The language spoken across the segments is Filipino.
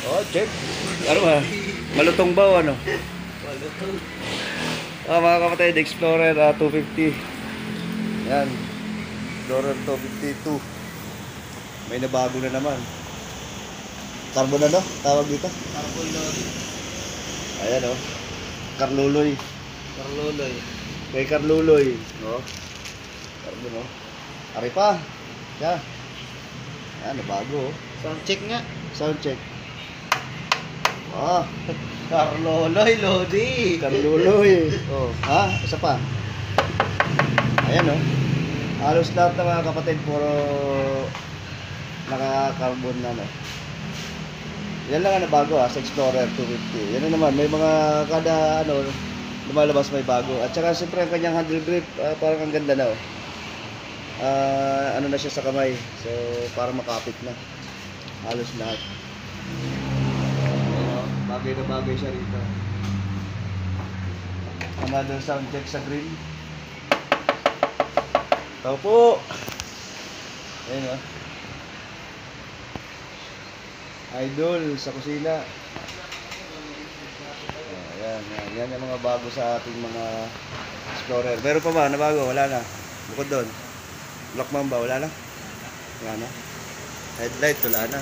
Oh, check. Ano ba? Malutong ba o ano? Malutong. Mga kapatid, Explorer 250. Yan. Explorer 252. May nabago na naman. Carbon ano? Tawag dito? Carbon load. Ayan oh. Carluloy. Carluloy. Kay Carluloy. No? Carbon oh. Ari pa. Yan. Yan, nabago oh. Sound check nga. Sound check. Carluloy, Lodi. Carluloy. Oh, ha? Isa pa. Ayan oh. Halos lahat ng mga kapatid puro naka-carbon na no. Yan lang ang nabago sa Explorer 250. Yan na naman, may mga kada ano lumalabas may bago. At saka siyempre ang kanyang handle grip parang ang ganda na oh. Ano na siya sa kamay. So parang makapit na. Halos lahat. Bagay na bagay siya rito. Another sound check sa grill. Tao po. Ayun o. Idol sa kusina. Ayan, yan yung mga bago sa ating mga Explorer. Pero pa ba? Nabago? Wala na. Bukod doon. Block Mamba, wala na? Wala na. Headlight, wala na.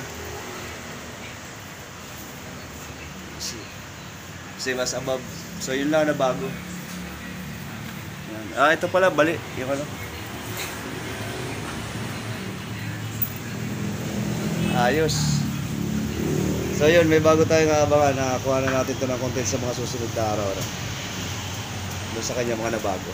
Same as above. So yun lang na bago. Yan. Ito pala bali yung ano. Ayos. So yun, may bago tayong aabangan na kuha na natin ito ng content sa mga susunod na araw. Doon sa kanya mga nabago.